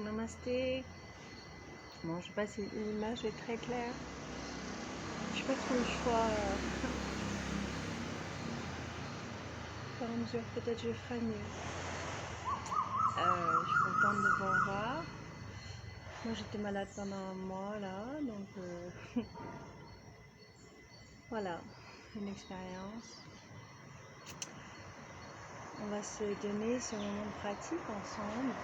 Namasté. Bon, je sais pas si l'image est très claire. Je n'ai pas trop le choix. Au fur et à mesure, peut-être je ferai mieux. Je suis contente de vous revoir. Moi, j'étais malade pendant un mois là, donc voilà, une expérience. On va se donner ce moment de pratique ensemble.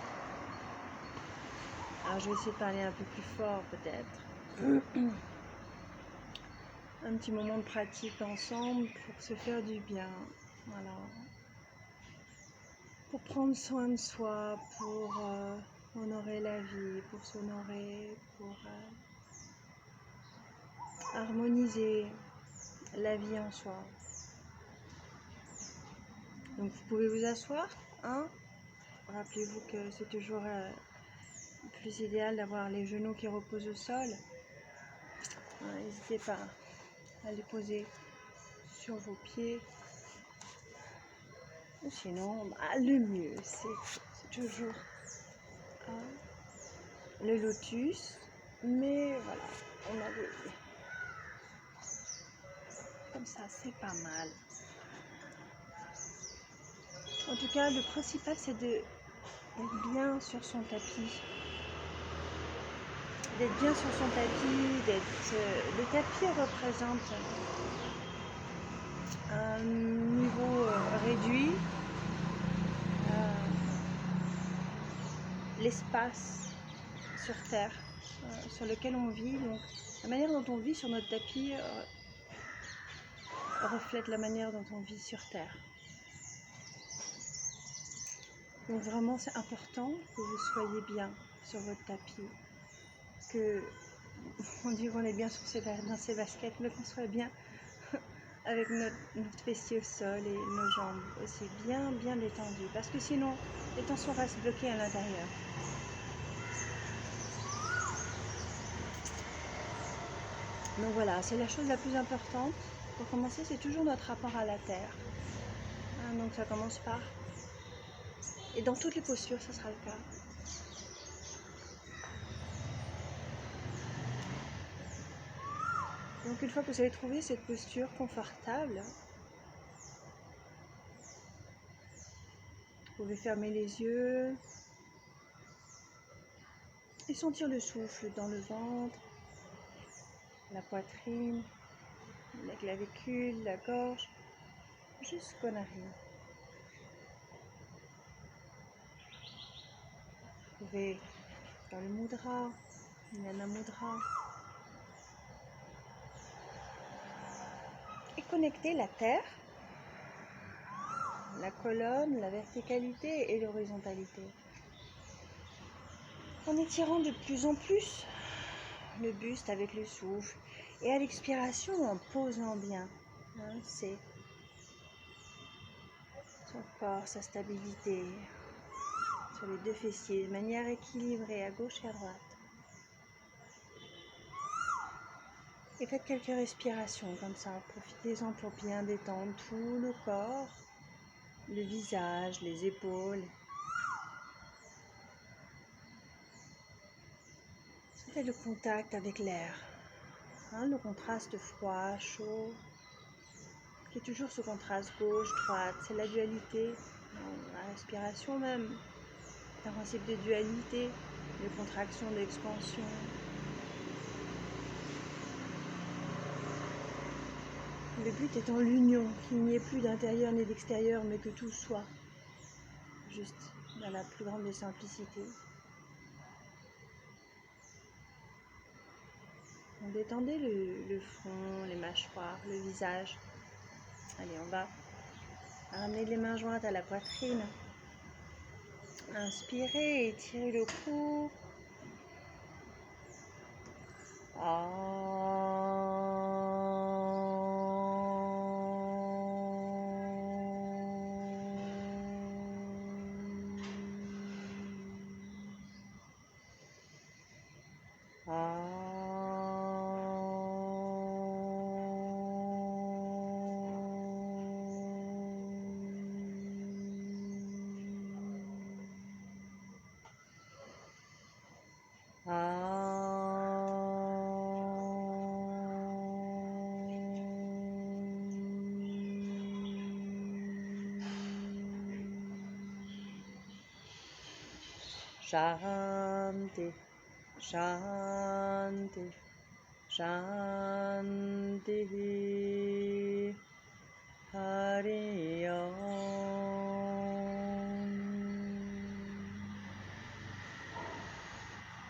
Alors, je vais essayer de parler un peu plus fort peut-être. Un petit moment de pratique ensemble pour se faire du bien. Voilà. Pour prendre soin de soi, pour honorer la vie, pour s'honorer, pour harmoniser la vie en soi. Donc vous pouvez vous asseoir, hein. Rappelez-vous que c'est toujours plus idéal d'avoir les genoux qui reposent au sol. N'hésitez pas à les poser sur vos pieds. Ou sinon, le mieux, c'est toujours le lotus. Mais voilà, on avait comme ça, c'est pas mal. En tout cas, le principal, c'est d'être bien sur son tapis. D'être bien sur son tapis, le tapis représente un niveau réduit, l'espace sur Terre, sur lequel on vit. Donc, la manière dont on vit sur notre tapis reflète la manière dont on vit sur Terre. Donc vraiment, c'est important que vous soyez bien sur votre tapis, que on dit qu'on est bien dans ses baskets, mais qu'on soit bien avec notre fessier au sol et nos jambes aussi bien détendues, parce que sinon les tensions restent bloquées à l'intérieur. Donc voilà, c'est la chose la plus importante. Pour commencer, c'est toujours notre rapport à la terre. Donc ça commence par... Et dans toutes les postures, ça sera le cas. Donc une fois que vous avez trouvé cette posture confortable, vous pouvez fermer les yeux et sentir le souffle dans le ventre, la poitrine, la clavicule, la gorge, jusqu'aux narines. Vous pouvez faire le mudra, Jnana Mudra, et connecter la terre, la colonne, la verticalité et l'horizontalité. En étirant de plus en plus le buste avec le souffle et à l'expiration en posant bien c'est son corps, sa stabilité sur les deux fessiers de manière équilibrée à gauche et à droite. Et faites quelques respirations comme ça, profitez-en pour bien détendre tout le corps, le visage, les épaules. Sentez le contact avec l'air, le contraste froid, chaud, qui est toujours ce contraste gauche-droite, c'est la dualité, la respiration même, c'est un principe de dualité, de contraction, d'expansion. Le but étant l'union, qu'il n'y ait plus d'intérieur ni d'extérieur, mais que tout soit juste dans la plus grande des simplicités. Donc détendez le front, les mâchoires, le visage. Allez, on va ramener les mains jointes à la poitrine. Inspirez, étirez le cou. Shanti, Shanti, Shanti. Hari Om.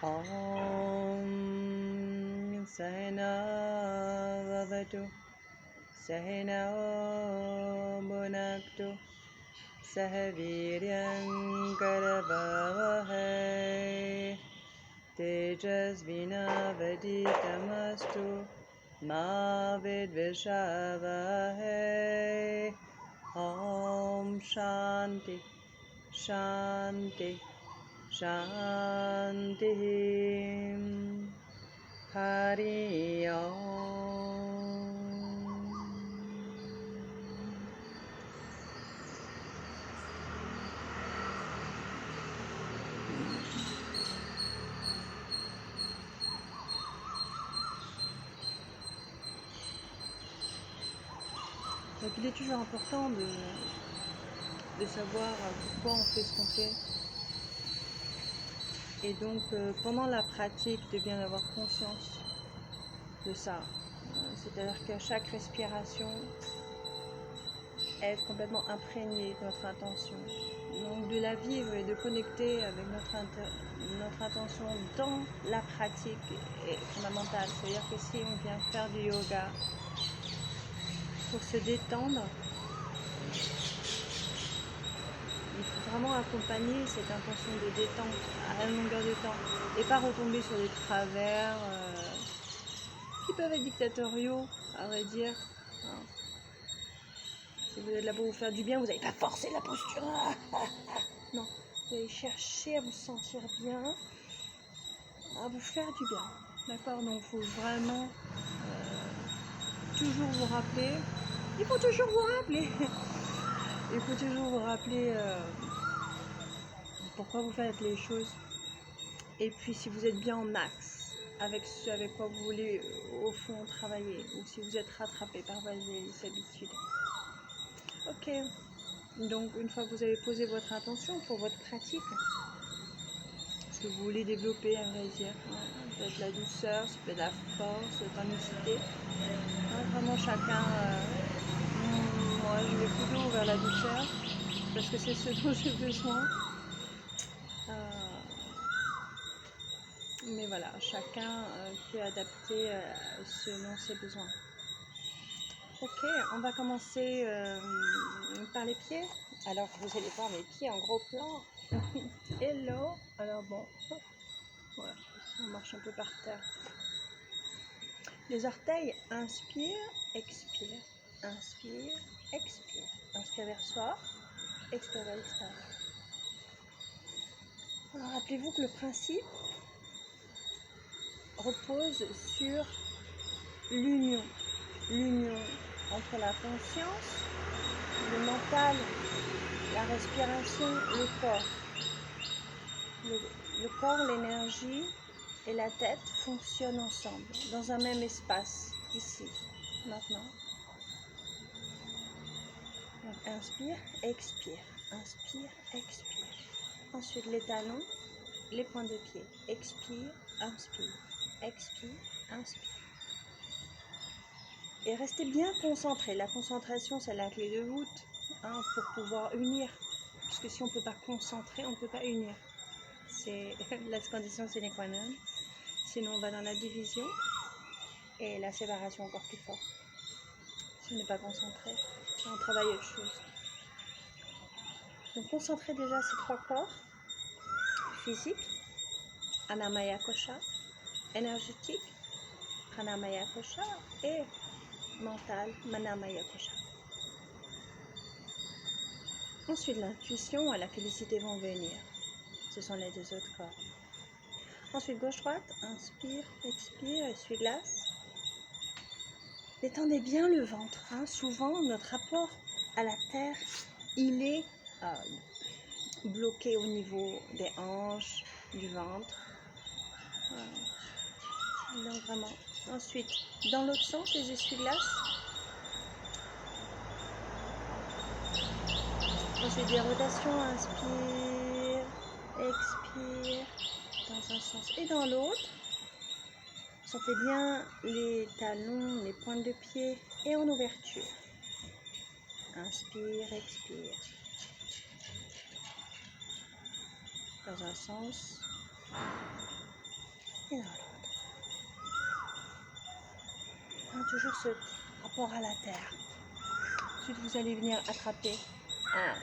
Om Sahana Vavatu, Sahana Bhunaktu, Sahaviryam Karavavahai, Tejasvinavaditamastu, Ma Vidvishavahai. Om Shanti, Shanti, Shanti. Hari Om. Donc il est toujours important de savoir pourquoi on fait ce qu'on fait. Et donc pendant la pratique de bien avoir conscience de ça. C'est-à-dire qu'à chaque respiration, être complètement imprégné de notre intention. Donc de la vivre et de connecter avec notre intention dans la pratique est fondamentale. C'est-à-dire que si on vient faire du yoga pour se détendre, il faut vraiment accompagner cette intention de détente à la longueur de temps et pas retomber sur des travers qui peuvent être dictatoriaux, à vrai dire. Si vous êtes là pour vous faire du bien, vous n'allez pas forcer la posture. Non, vous allez chercher à vous sentir bien, à vous faire du bien. D'accord? Donc il faut vraiment toujours vous rappeler. Il faut toujours vous rappeler pourquoi vous faites les choses. Et puis si vous êtes bien en axe avec ce avec quoi vous voulez au fond travailler, ou si vous êtes rattrapé par vos habitudes. Ok, donc une fois que vous avez posé votre intention pour votre pratique, ce que vous voulez développer, à vrai dire, peut-être la douceur, ça peut être la force, l'authenticité. Vraiment chacun, moi je vais plutôt vers la douceur, parce que c'est ce dont j'ai besoin. Mais voilà, chacun peut adapter selon ses besoins. Ok, on va commencer par les pieds. Alors vous allez voir mes pieds en gros plan. Hello. Alors bon, voilà, on marche un peu par terre. Les orteils, inspire, expire, inspire, expire. Inspire vers soi, expire vers l'extérieur. Alors rappelez-vous que le principe repose sur l'union entre la conscience, le mental, la respiration, le corps. Le corps, l'énergie et la tête fonctionnent ensemble, dans un même espace, ici, maintenant. Donc inspire, expire, inspire, expire. Ensuite les talons, les points de pied. Expire, inspire, expire, inspire. Et restez bien concentrés. La concentration, c'est la clé de voûte pour pouvoir unir. Parce que si on ne peut pas concentrer, on ne peut pas unir. C'est la condition sine qua non. Sinon, on va dans la division et la séparation encore plus fort. Si on n'est pas concentré, on travaille autre chose. Donc, concentrez déjà ces trois corps physique, Annamaya Kosha, énergétique, Pranamaya Kosha et mental, Manamaya Kosha. Ensuite, l'intuition et la félicité vont venir. Ce sont les deux autres corps. Ensuite, gauche-droite, inspire, expire, essuie-glace. Détendez bien le ventre. Souvent, notre rapport à la terre, il est bloqué au niveau des hanches, du ventre. Donc vraiment. Ensuite, dans l'autre sens, les essuie-glaces. Ensuite, des rotations, inspire, expire dans un sens et dans l'autre. Sentez bien les talons, les pointes de pied et en ouverture. Inspire, expire. Dans un sens et dans l'autre. Toujours ce rapport à la terre. Ensuite, vous allez venir attraper un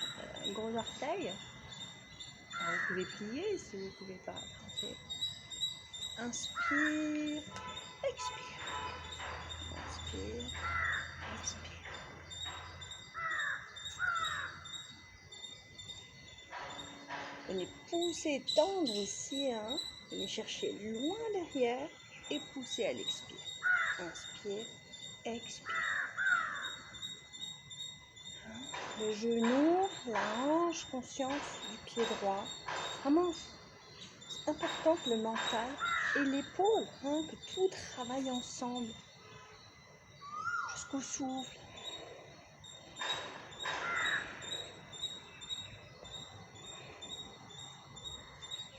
gros orteil. Alors, vous pouvez plier si vous ne pouvez pas attraper. Inspire, expire. Inspire, expire. Venez pousser, tendre ici. Venez chercher loin derrière et pousser à l'expire. Inspire, expire. Le genou, la hanche, conscience du pied droit. Vraiment, c'est important que le mental et l'épaule, que tout travaille ensemble jusqu'au souffle.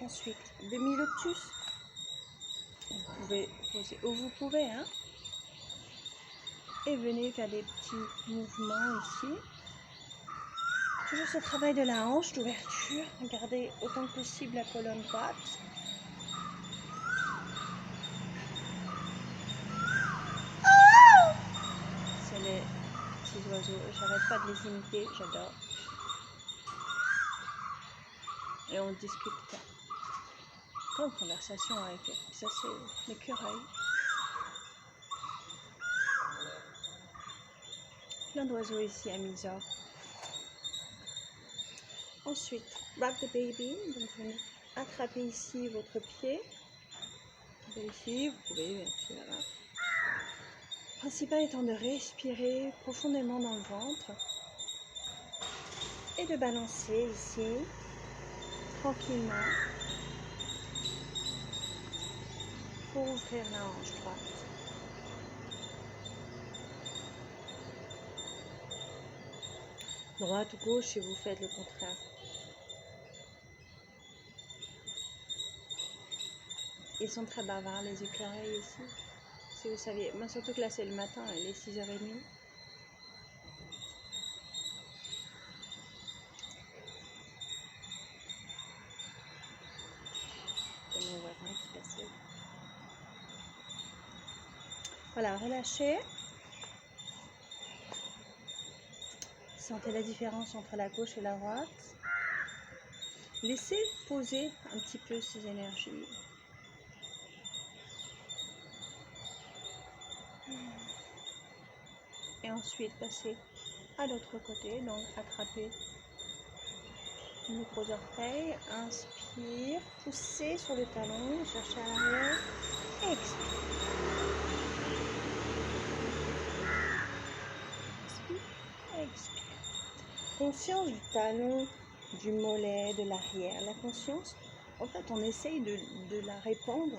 Ensuite, demi-lotus. Vous pouvez poser où vous pouvez. Et venez faire des petits mouvements ici. Toujours ce travail de la hanche, d'ouverture. Gardez autant que possible la colonne droite. C'est les petits oiseaux. J'arrête pas de les imiter, j'adore. Et on discute. Comme conversation avec eux. Ça, c'est l'écureuil. Plein d'oiseaux ici à Mysore. Ensuite, rock the baby. Donc, vous venez attraper ici votre pied. Ici, vous pouvez bien sûr. Le principal étant de respirer profondément dans le ventre et de balancer ici, tranquillement, pour ouvrir la hanche droite. Droite ou gauche si vous faites le contraire. Ils sont très bavards, les écureuils ici. Si vous saviez, moi surtout que là c'est le matin, il est 6h30. C'est mon voisin qui passait. Voilà, relâchez. Sentez la différence entre la gauche et la droite. Laissez poser un petit peu ces énergies. Et ensuite, passez à l'autre côté. Donc, attrapez le gros orteil. Inspire. Poussez sur le talon. Cherchez à l'arrière. Expire. Inspire. Expire. Conscience du talon, du mollet, de l'arrière. La conscience, en fait, on essaye de la répandre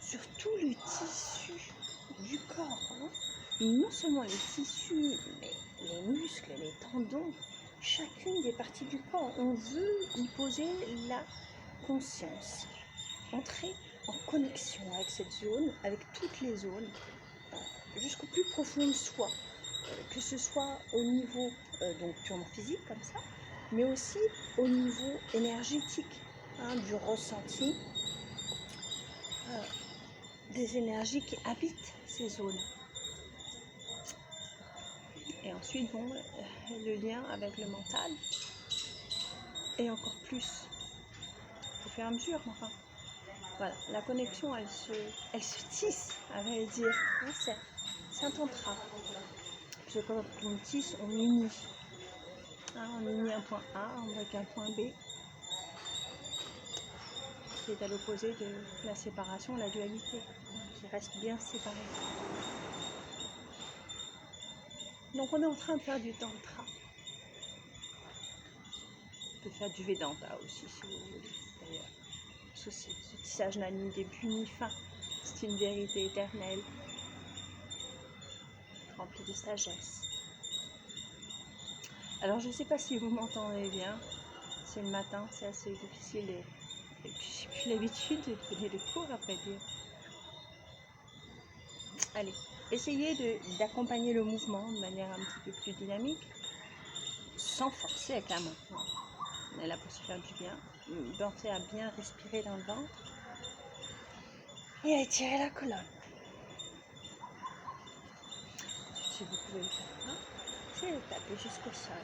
sur tout le tissu du corps. Non seulement les tissus, mais les muscles, les tendons, chacune des parties du corps. On veut y poser la conscience. Entrer en connexion avec cette zone, avec toutes les zones, jusqu'au plus profond de soi. Que ce soit au niveau donc purement physique comme ça, mais aussi au niveau énergétique, du ressenti des énergies qui habitent ces zones. Et ensuite, le lien avec le mental, et encore plus au fur et à mesure. Enfin, voilà, la connexion, elle se tisse, à vrai dire. C'est un tantra. Parce que quand on tisse, on unit. On unit un point A avec un point B. Qui est à l'opposé de la séparation, la dualité, qui reste bien séparée. Donc on est en train de faire du tantra. On peut faire du Vedanta aussi si vous voulez. D'ailleurs, ce tissage n'a ni début ni fin. C'est une vérité éternelle, remplie de sagesse. Alors je ne sais pas si vous m'entendez bien. C'est le matin, c'est assez difficile Et puis j'ai plus l'habitude de donner des cours, après dire. Allez, essayez d'accompagner le mouvement de manière un petit peu plus dynamique, sans forcer avec la main. On est là pour se faire du bien. Pensez à bien respirer dans le ventre et à étirer la colonne. Si vous pouvez le faire pas, c'est le taper jusqu'au sol.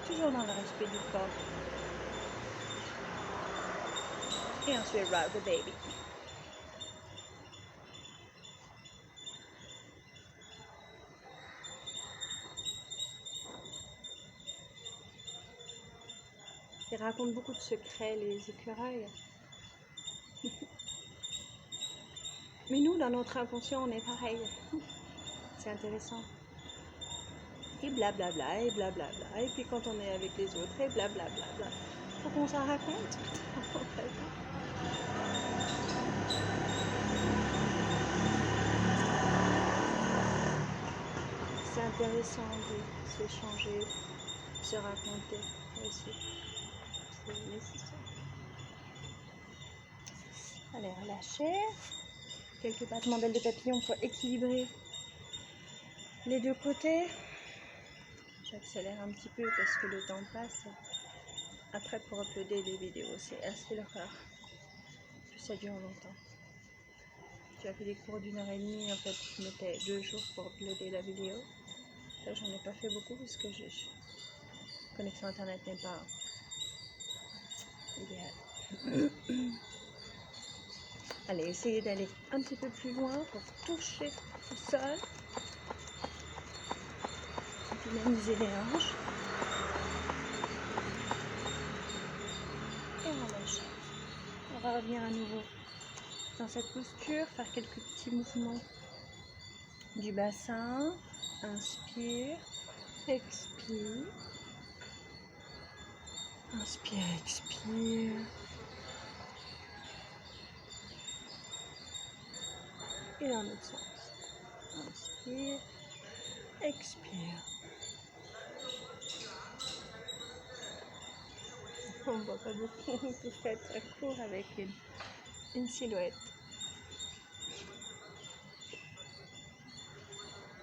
Toujours dans le respect du corps. Et ensuite, rock the baby. Ils racontent beaucoup de secrets, les écureuils. Mais nous, dans notre inconscient, on est pareil. C'est intéressant. Et blablabla, et blablabla. Et puis quand on est avec les autres, et blablabla. Faut qu'on s'en raconte. C'est intéressant de s'échanger, de se raconter aussi. C'est nécessaire. Allez, relâchez. Quelques battements d'ailes de papillon pour équilibrer les deux côtés. J'accélère un petit peu parce que le temps passe. Après, pour uploader les vidéos, c'est assez l'horreur. Puis ça dure longtemps. J'ai fait des cours d'1h30, en fait, je mettais 2 jours pour uploader la vidéo. Là, j'en ai pas fait beaucoup parce que la connexion internet n'est pas idéale. Allez, essayez d'aller un petit peu plus loin pour toucher le sol. Dynamiser les hanches. Et relâcher. On va revenir à nouveau dans cette posture, faire quelques petits mouvements du bassin. Inspire, expire. Inspire, expire. Et dans l'autre sens. Inspire, expire. On ne voit pas beaucoup, tout fait très court avec une silhouette.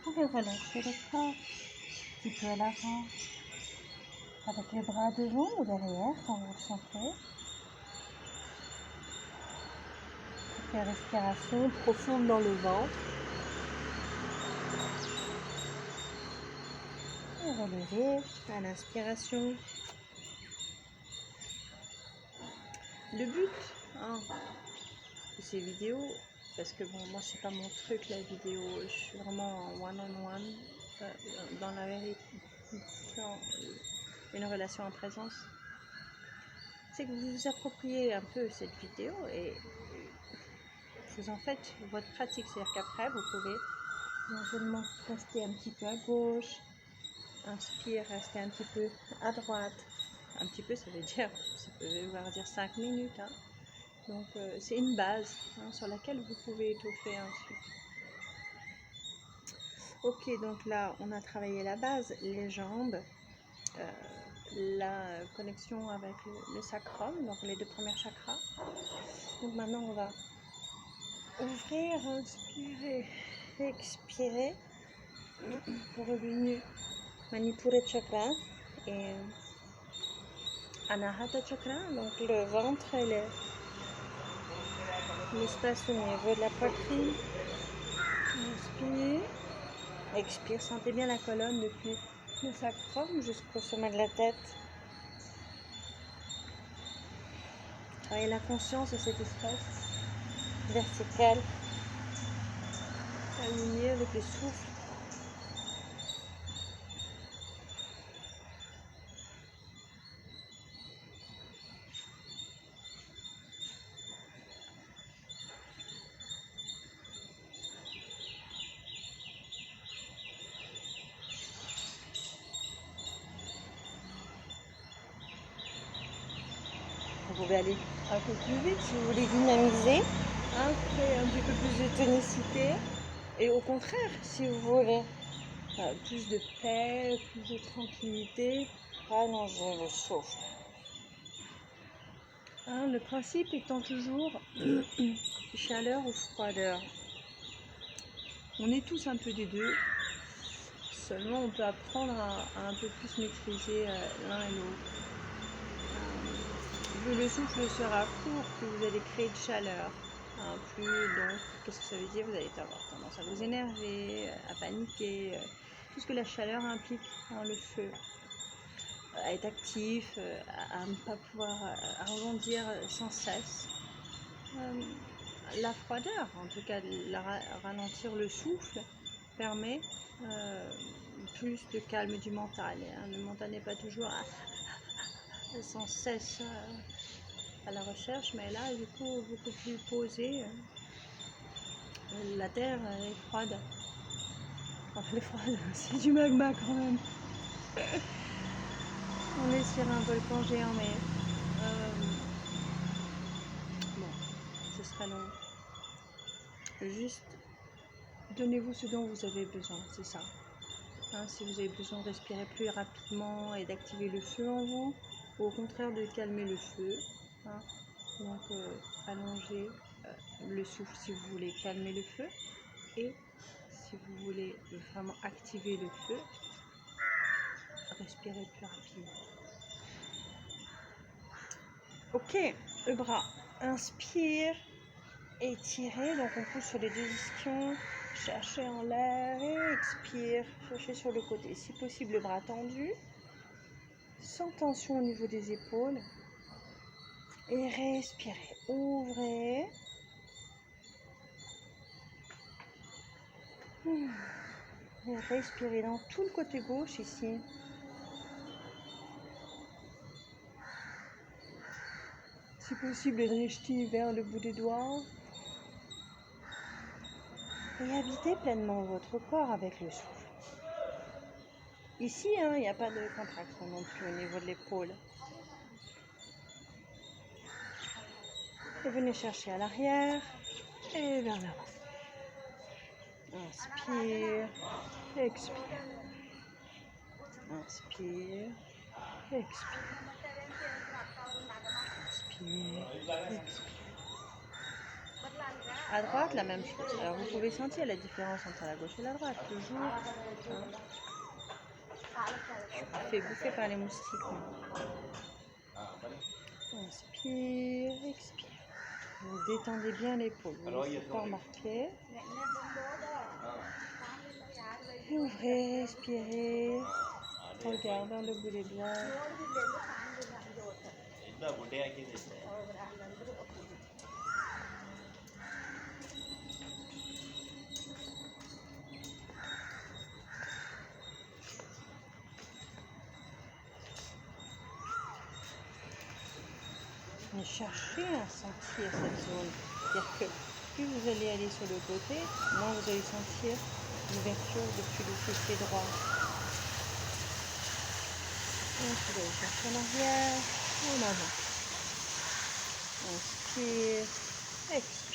Vous pouvez relâcher le corps, un petit peu à l'avant, avec les bras devant ou derrière quand vous le sentez. Quelques respirations profondes dans le ventre. Et relever à l'inspiration. Le but de ces vidéos, parce que bon, moi c'est pas mon truc la vidéo, je suis vraiment en one-on-one, dans la vérité, dans une relation en présence, c'est que vous vous appropriez un peu cette vidéo et vous en faites votre pratique, c'est-à-dire qu'après vous pouvez éventuellement rester un petit peu à gauche, inspire, rester un petit peu à droite, un petit peu ça veut dire, ça peut vouloir dire 5 minutes, hein. Donc c'est une base sur laquelle vous pouvez étoffer ensuite. Ok, donc là on a travaillé la base, les jambes, la connexion avec le sacrum, donc les 2 premiers chakras. Donc maintenant on va ouvrir, inspirer, expirer pour revenir Manipura chakra et Anahata chakra, donc le ventre et l'espace au niveau de la poitrine. Inspire, expire, sentez bien la colonne depuis le sacrum jusqu'au sommet de la tête. Travaillez la conscience de cet espace vertical, aligné avec le souffle. Vous pouvez aller un peu plus vite si vous voulez dynamiser, créer un petit peu plus de tonicité. Et au contraire, si vous voulez plus de paix, plus de tranquillité, allongez le souffle. Hein, le principe étant toujours chaleur ou froideur. On est tous un peu des deux, seulement on peut apprendre à un peu plus maîtriser l'un et l'autre. Plus le souffle sera court, plus vous allez créer de chaleur. Plus donc, qu'est-ce que ça veut dire? Vous allez avoir tendance à vous énerver, à paniquer, tout ce que la chaleur implique dans le feu. À être actif, à ne pas pouvoir arrondir sans cesse. La froideur, en tout cas ralentir le souffle, permet plus de calme du mental. Le mental n'est pas toujours sans cesse à la recherche, mais là, du coup, beaucoup plus posé. La terre est froide. Enfin, elle est froide, c'est du magma quand même. On est sur un volcan géant, mais bon, ce sera long. Juste, donnez-vous ce dont vous avez besoin, c'est ça. Si vous avez besoin de respirer plus rapidement et d'activer le feu en vous, ou au contraire de calmer le feu. Donc, allongez le souffle si vous voulez calmer le feu. Et si vous voulez vraiment activer le feu, respirez plus rapidement. Ok, le bras. Inspire, étirez. Donc on pousse sur les deux ischions. Cherchez en l'air et expire. Cherchez sur le côté. Si possible, le bras tendu. Sans tension au niveau des épaules. Et respirez. Ouvrez. Et respirez dans tout le côté gauche ici. Si possible, les drishti vers le bout des doigts. Et habitez pleinement votre corps avec le souffle. Ici, il n'y a pas de contraction non plus au niveau de l'épaule. Et venez chercher à l'arrière et vers l'avant. Inspire, expire. Inspire, expire. Inspire, expire. À droite, la même chose. Alors vous pouvez sentir la différence entre la gauche et la droite. Toujours. Je me fais bouffer par les moustiques. Inspire, expire. Vous détendez bien l'épaule. Vous ne laissez pas remarquer. Ouvrez, respirez. Regardez dans le bout des doigts. Et cherchez à sentir cette zone. C'est-à-dire que plus vous allez aller sur le côté, moins vous allez sentir l'ouverture depuis le fessier droit. Donc vous allez chercher en arrière, en avant. Inspire, expire.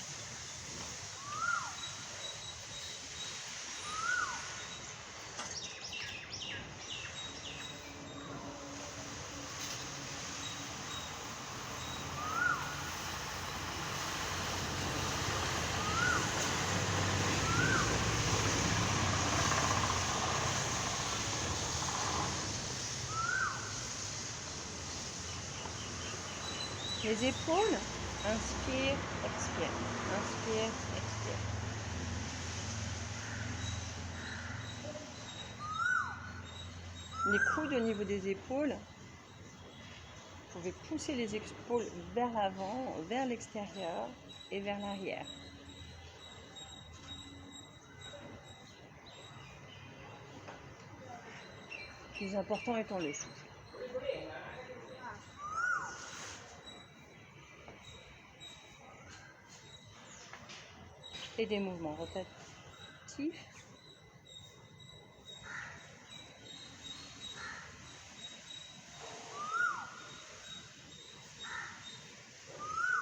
Les épaules, inspire, expire. Inspire, expire. Les coudes au niveau des épaules, vous pouvez pousser les épaules vers l'avant, vers l'extérieur et vers l'arrière. Le plus important étant le souffle. Et des mouvements rotatifs.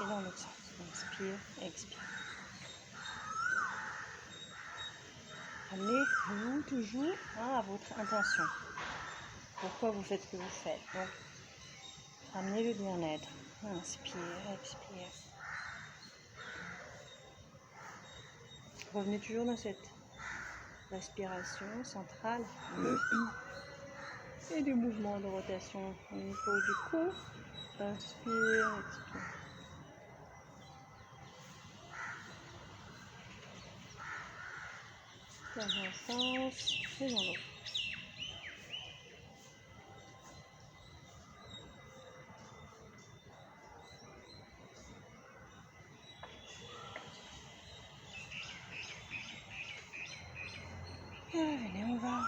Et dans l'autre sens, inspire, expire. Amenez-vous toujours à votre intention. Pourquoi vous faites ce que vous faites. Donc, ramenez le bien-être. Inspire, expire. Revenez toujours dans cette respiration centrale et du mouvement de rotation au niveau du cou. Inspire, expire. Dans un sens et dans l'autre. Allez, on va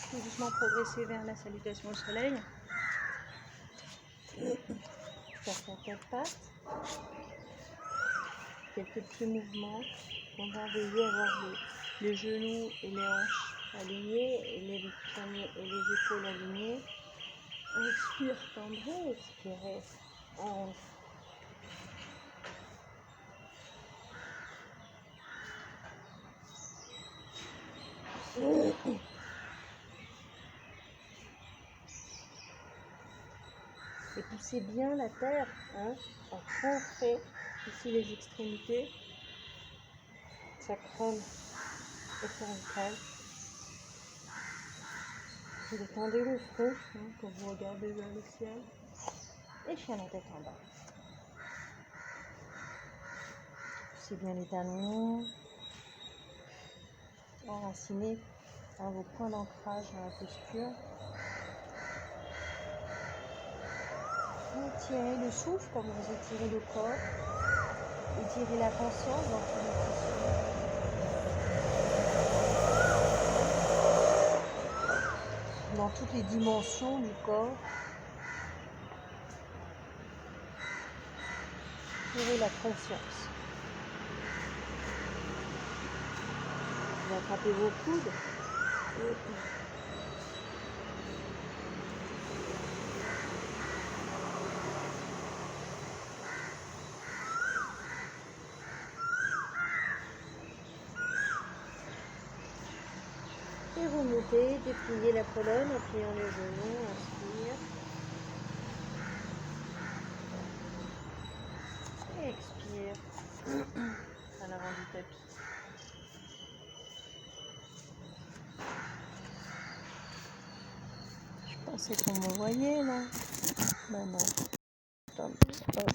tout doucement progresser vers la salutation au soleil. Faire quatre pattes. Quelques petits mouvements. On va veiller à avoir les genoux et les hanches alignés et les poignets et les épaules alignées. Inspire, tendrez, expirez. On... Et poussez bien la terre, hein, en creux, ici les extrémités, sacrum et cervical. Vous détendez le front, hein, quand vous regardez vers le ciel, et chien la tête en bas. Poussez bien les talons, enracinez à vos points d'ancrage dans la posture. Étirez le souffle comme vous étirez le corps. Étirez la conscience dans tous les tissus. Dans toutes les dimensions du corps. Étirez la conscience. Vous attrapez vos coudes. Et vous montez, dépliez la colonne en pliant les genoux, inspire. Et expire à l'avant du tapis. Je pensais qu'on me voyait là. Ben non. Hop, hop.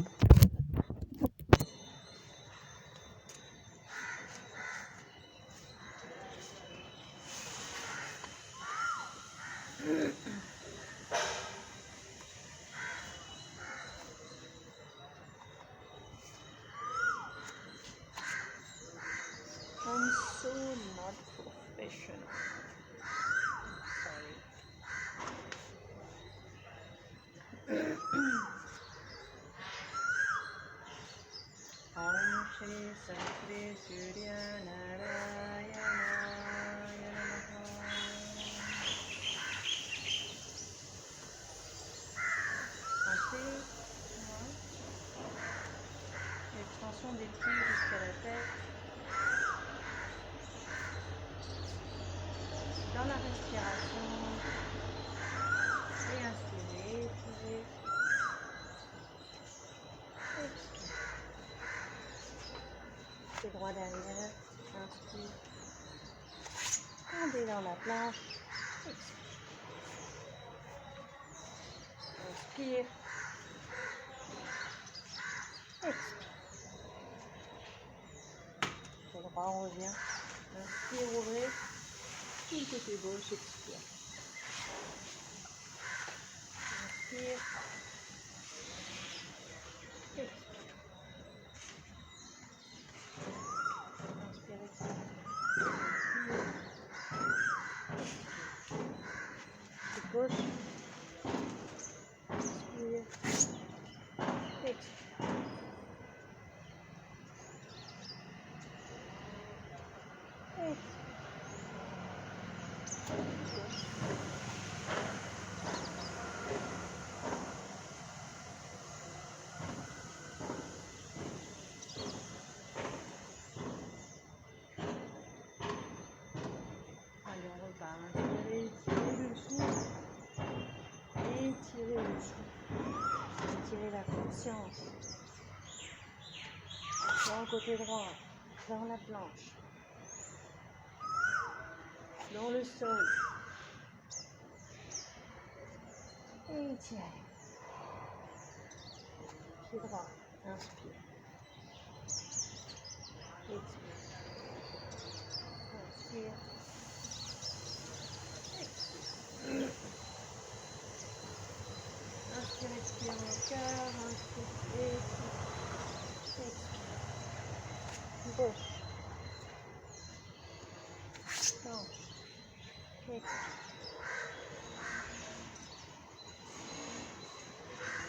I'm so not professional. Sorry. Om Shri Sakri Surya Narayana Namaha. Sentez l'extension des pieds jusqu'à la tête. Dans la respiration, et inspirez, étirez, expirez. Pied droit derrière, inspire. Tendez dans la planche, expire. Inspire, expire. Pied droit, on revient. Inspire, ouvrez. Tout le côté gauche, expire. Inspire. Expire. Inspire, expire. Inspire. Gauche. Inspire. Expire. Allez, on repart. Inspirez, étirez le souffle. Étirez le souffle. étirez la conscience dans le côté droit, dans la planche, dans le sol. Et étirez. Pied droit, inspire. Expire. Inspire. Expire. Inspire, expire mon cœur. Inspire, expire. Expire. Gauche. Planche. Expire.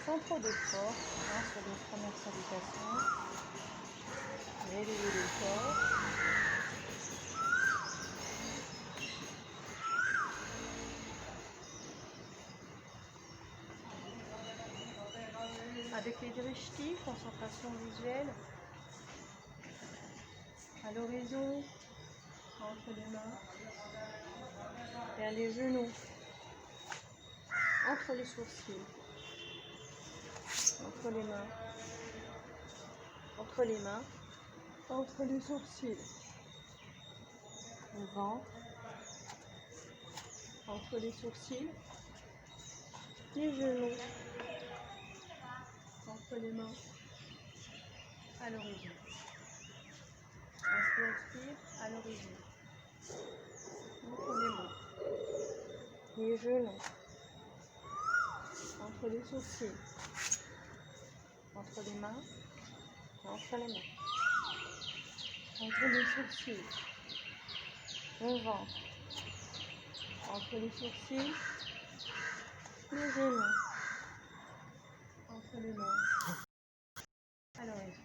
Sans trop d'efforts, sur les premières salutations. Réveillez le corps. Avec les drishti, concentration visuelle, à l'horizon, entre les mains, vers les genoux, entre les sourcils, entre les mains, entre les mains, entre les sourcils, le ventre, entre les sourcils, les genoux, entre les mains, à l'horizon. Inspire, expire, à l'horizon. Entre les mains, les genoux, entre les sourcils, entre les mains, entre les mains, entre les sourcils, le ventre, entre les sourcils, les genoux, entre les mains, à l'horizon.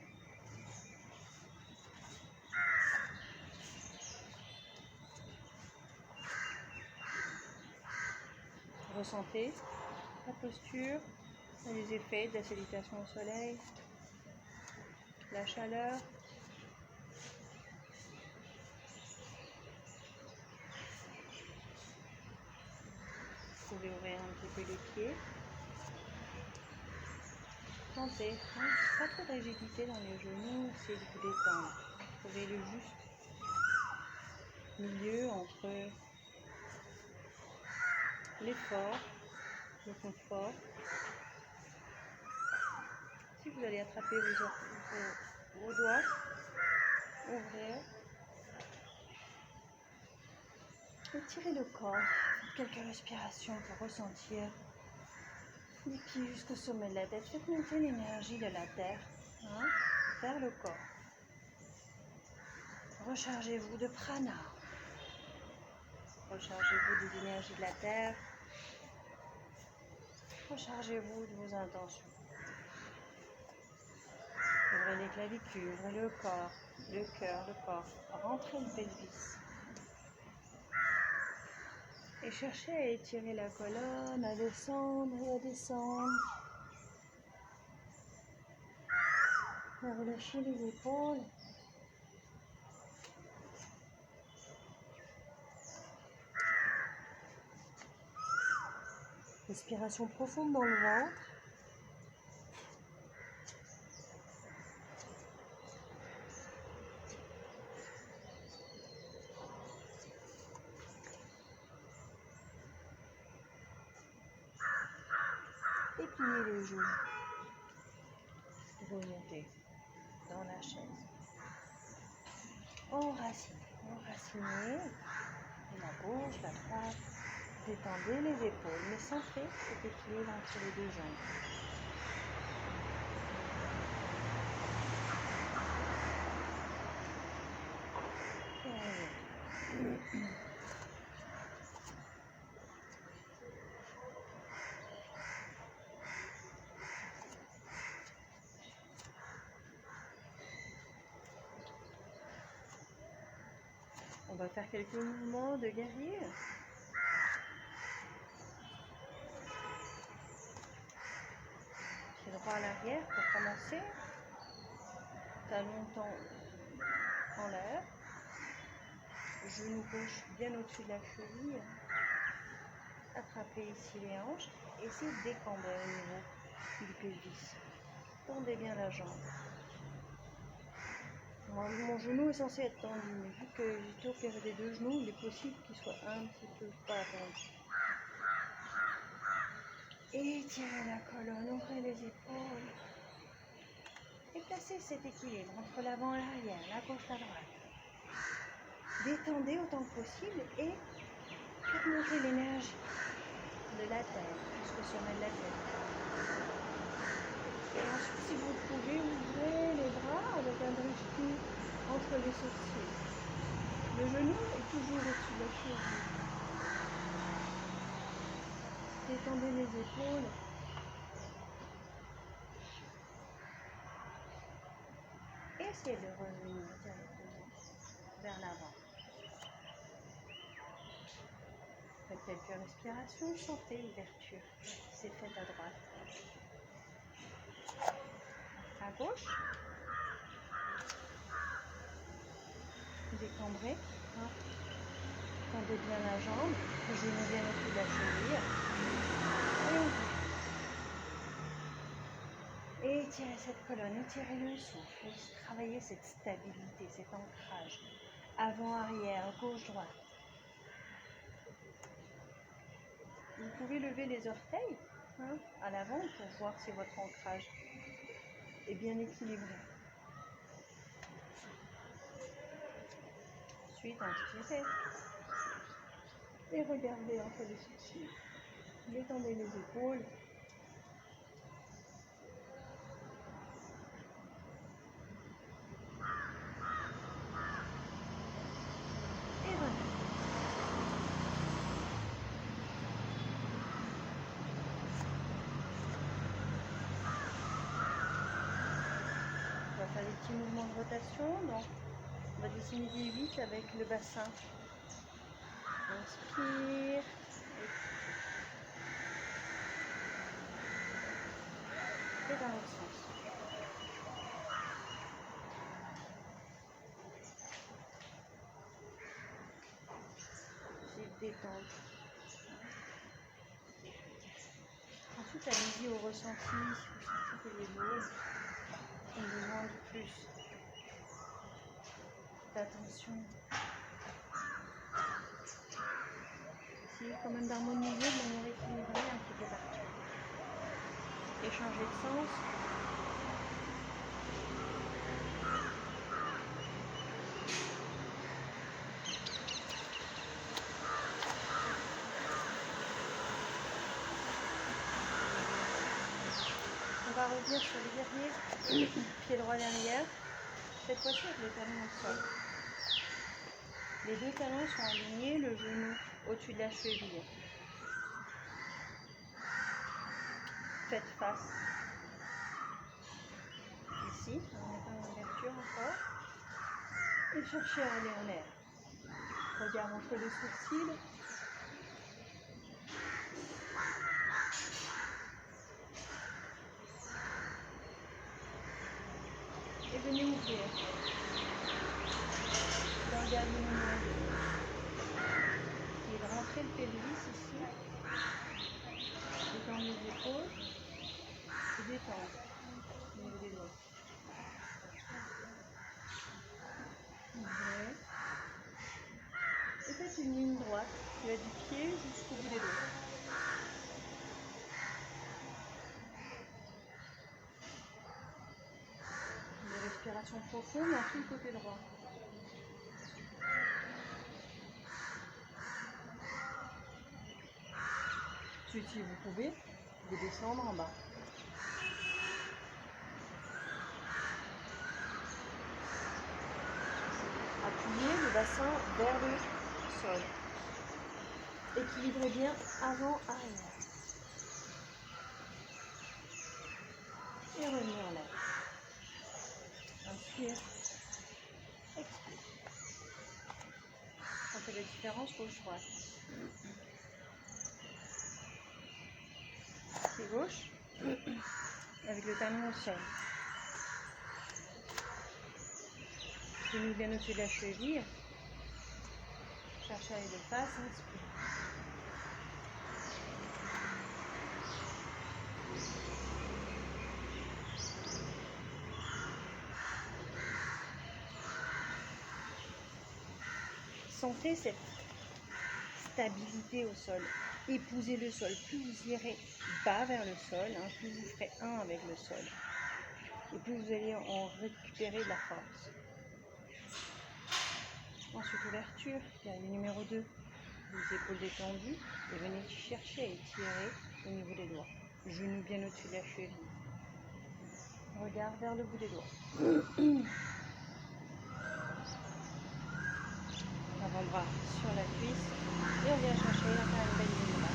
Ressentez la posture, les effets de la salutation au soleil, la chaleur. Vous pouvez ouvrir un petit peu les pieds. Sentez, pas trop de rigidité dans les genoux, essayez de vous détendre. Trouvez le juste milieu entre l'effort, le confort. Si vous allez attraper vos doigts, ouvrir, étirez le corps, faites quelques respirations pour ressentir les pieds jusqu'au sommet de la tête. Faites monter l'énergie de la terre vers le corps. Rechargez-vous de prana. Rechargez-vous des énergies de la terre. Rechargez-vous de vos intentions. Ouvrez les clavicules, ouvrez le corps, le cœur, le corps. Rentrez le pelvis. Et cherchez à étirer la colonne, à descendre et à descendre. À relâcher les épaules. Respiration profonde dans le ventre. Et pliez les genoux. Remontez dans la chaise. Enracinez. La gauche, la droite. Détendez les épaules, mais sentez cet équilibre entre les deux jambes. On va faire quelques mouvements de guerrier. Pied droit à l'arrière pour commencer. Talon en l'air. Genou gauche bien au-dessus de la cheville. Attrapez ici les hanches. Essayez de décambrer au niveau du pelvis. Tendez bien la jambe. Mon genou est censé être tendu, mais vu que j'ai tout opéré des deux genoux, il est possible qu'il soit un petit peu pas tendu. Étirez la colonne, ouvrez les épaules. Et placez cet équilibre entre l'avant et l'arrière, la gauche, la droite. Détendez autant que possible et faites monter l'énergie de la tête jusqu'au sommet de la tête. Et ensuite, si vous pouvez, ouvrez les bras avec un drishti entre les sourcils. Le genou est toujours au-dessus de la cheville. Détendez les épaules. Essayez de revenir directement vers l'avant. Faites quelques respirations, sentez l'ouverture qui s'est faite à droite. À gauche. Décambrez. Tendez bien la jambe, le genou bien au-dessus de la cheville. Et étirez cette colonne, étirez le souffle, travaillez cette stabilité, cet ancrage. Avant-arrière, gauche-droite. Vous pouvez lever les orteils à l'avant pour voir si votre ancrage est bien équilibré. Ensuite, inspirez. Et regardez entre les sourcils. Détendez les épaules. Et revenez. On va faire des petits mouvements de rotation. Donc, on va dessiner des 8 avec le bassin. Inspire. Et dans l'autre sens. Détente. Ensuite, allez-y au ressenti. Si vous sentez que les épaules ont besoin de plus d'attention. Essayez quand même d'harmoniser de manière équilibrée un petit peu partout. Et changer de sens. On va revenir sur les guerriers, pied droit derrière, cette fois-ci avec les talons au sol. Les deux talons sont alignés, le genou au-dessus de la cheville. Faites face. Ici, en mettant une ouverture encore. Et cherchez à aller en l'air. Regard entre les sourcils. Et venez ouvrir. Dans le dernier moment. Essayez de rentrer le pelvis ici. Détendre les épaules. Et détendre au niveau des doigts. Ouvrez. Et faites une ligne droite qui va du pied jusqu'au bout des doigts. Une respiration profonde dans tout le côté droit. Ensuite, si vous pouvez, vous descendre en bas. Appuyez le bassin vers le sol. Équilibrez bien avant-arrière. Et revenez en l'air. Inspire. Expire. On fait la différence gauche-droite. Pied gauche. Avec le talon au sol. Genou bien au-dessus de la cheville. Cherchez à aller de face. Inspire. sentez cette stabilité au sol. Épousez le sol. Plus vous irez bas vers le sol, hein, plus vous ferez un avec le sol. Et plus vous allez en récupérer de la force. Ensuite, ouverture, guerrier numéro 2. Les épaules détendues et venez chercher à étirer au niveau des doigts. Genou bien au-dessus de la cheville. Regard vers le bout des doigts. Avant-bras sur la cuisse et on vient chercher à faire une belle ligne là.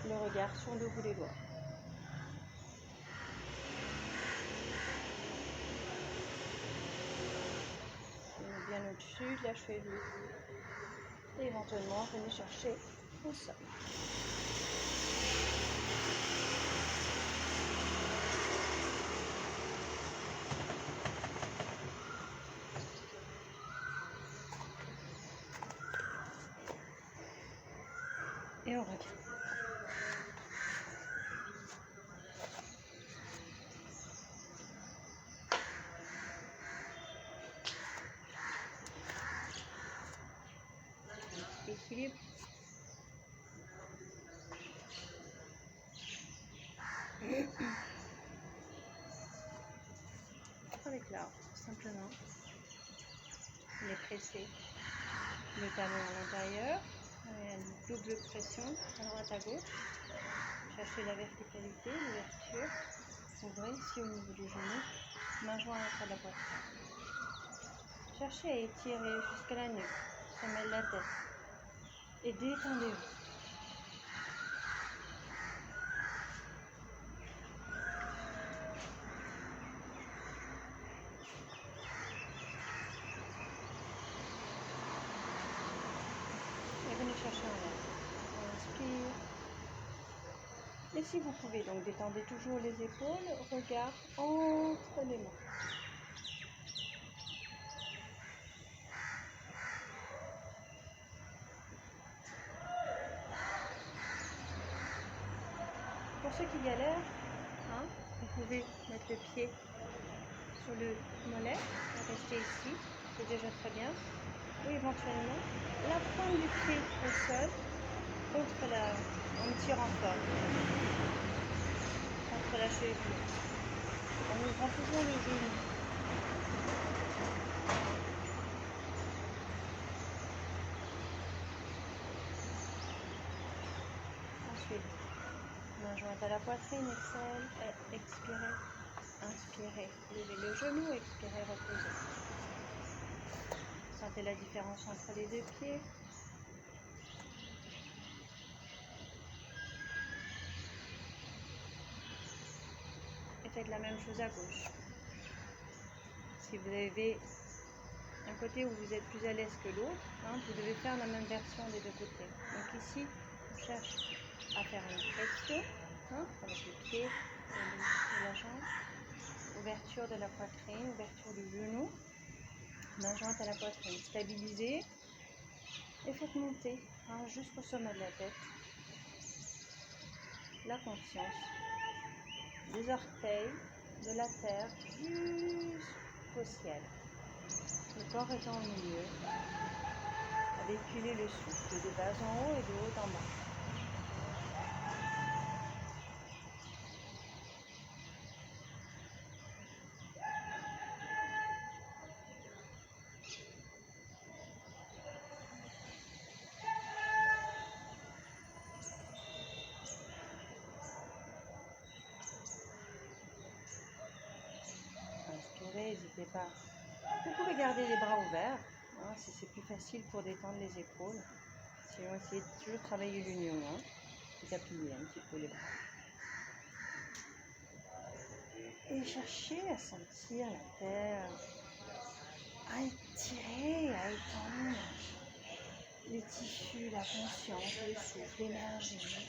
Le regard sur le bout des doigts. Genou bien au-dessus de la cheville. Et éventuellement, venez chercher au sol. Et on revient. Équilibre. Avec l'arbre, simplement. Les presser le talon à l'intérieur. Une double pression à droite à gauche. Cherchez la verticalité, l'ouverture. Ouvrez ici au niveau du genou. Main jointe à la poitrine. Cherchez à étirer jusqu'à la nuque, semelle la tête. Et détendez-vous. Et venez chercher en l'air. On inspire. Et si vous pouvez, donc détendez toujours les épaules, regard entre les mains. Pour ceux qui galèrent, hein, vous pouvez mettre le pied sur le mollet, rester ici, c'est déjà très bien. Ou éventuellement, la pointe du pied au sol, en tirant fort, contre la cheville, en ouvrant toujours le genou. Ensuite, main jointe à la poitrine, expirez, inspirez, levez le genou, expirez, reposez. Sentez la différence entre les deux pieds. Et faites la même chose à gauche. Si vous avez un côté où vous êtes plus à l'aise que l'autre, hein, vous devez faire la même version des deux côtés. Donc ici, on cherche à faire une pression, hein, avec le pied et la jambe. Ouverture de la poitrine, ouverture du genou. Main jointe à la poitrine. Stabilisez et faites monter, hein, jusqu'au sommet de la tête. La conscience des orteils, de la terre jusqu'au ciel. Le corps étant au milieu. Véhiculez le souffle de bas en haut et de haut en bas. Inspirez, n'hésitez pas. Vous pouvez garder les bras ouverts, hein, si c'est plus facile pour détendre les épaules. Sinon, essayez de toujours travailler l'union. Hein. Vous appuyez un petit peu les bras. Et cherchez à sentir la terre, à étirer, à étendre les tissus, la conscience, le souffle, l'énergie.